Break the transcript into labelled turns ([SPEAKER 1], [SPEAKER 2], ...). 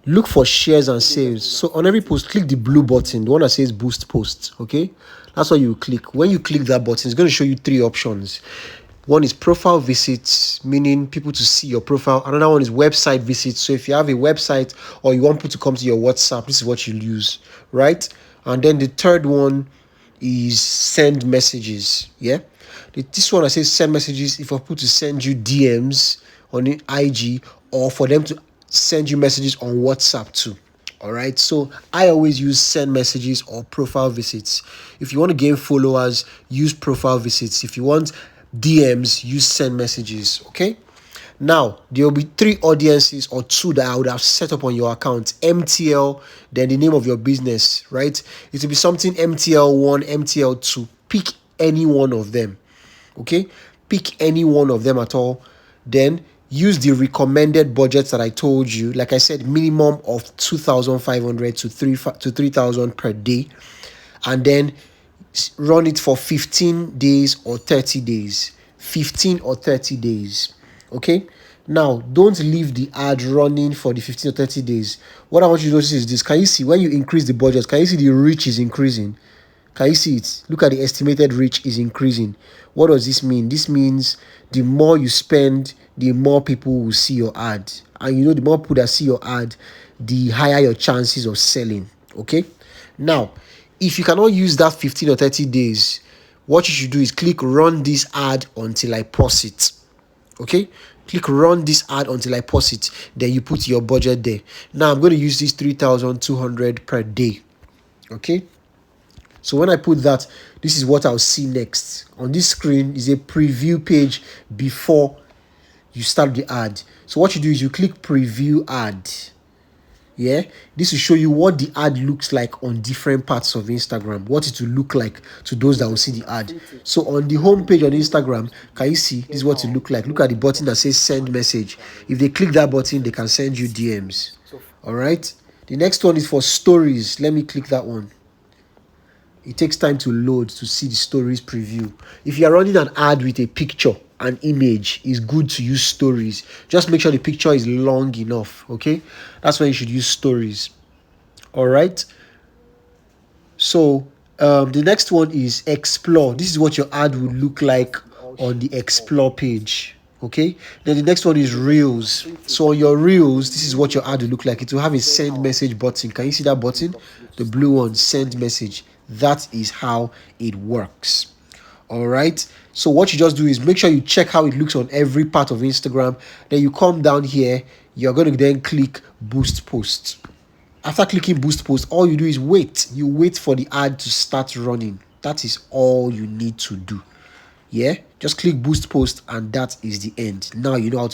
[SPEAKER 1] look for shares and saves. So on every post, click the blue button, the one that says boost post. Okay, that's what you click. When you click that button, it's going to show you 3 options. One is profile visits, meaning people to see your profile. Another one is website visits. So if you have a website or you want people to come to your WhatsApp, this is what you'll use, right? And then the third one is send messages. Yeah, this one that says send messages is for people to send you DMs on IG or for them to send you messages on WhatsApp too. All right, so I always use send messages or profile visits. If you want to gain followers, use profile visits. If you want DMs, use send messages. Okay, now there will be 3 audiences or 2 that I would have set up on your account: MTL, then the name of your business, right? It will be something MTL1, MTL2. Pick any one of them. Okay, pick any one of them at all. Then use the recommended budgets that I told you. Like I said, minimum of 2,500 to 3,000 per day, and then run it for 15 days or 30 days. 15 or 30 days. Okay, now don't leave the ad running for the 15 or 30 days. What I want you to notice is this. Can you see when you increase the budget, can you see the reach is increasing? Can you see it? Look at the estimated reach is increasing. What does this mean? This means the more you spend, the more people will see your ad. And you know, the more people that see your ad, the higher your chances of selling. Okay? Now, if you cannot use that 15 or 30 days, what you should do is click run this ad until I pause it. Okay? Click run this ad until I pause it. Then you put your budget there. Now I'm going to use this 3,200 per day. Okay? So when I put that, this is what I'll see next. On this screen is a preview page before you start the ad. So what you do is you click preview ad. Yeah, this will show you what the ad looks like on different parts of Instagram, what it will look like to those that will see the ad. So on the home page on Instagram, can you see this is what it look like? Look at the button that says send message. If they click that button, they can send you DMs. All right, the next one is for stories. Let me click that one. It takes time to load to see the stories preview. If you are running an ad with a picture, an image, it's good to use stories. Just make sure the picture is long enough. Okay, that's why you should use stories. All right, so the next one is explore. This is what your ad would look like on the explore page. Okay, then the next one is reels. So on your reels, this is what your ad will look like. It will have a send message button. Can you see that button? The blue one, send message. That is how it works. All right, so what you just do is make sure you check how it looks on every part of Instagram. Then you come down here, you're going to then click boost post. After clicking boost post, all you do is wait. You wait for the ad to start running. That is all you need to do. Yeah, just click boost post and that is the end. Now you know how to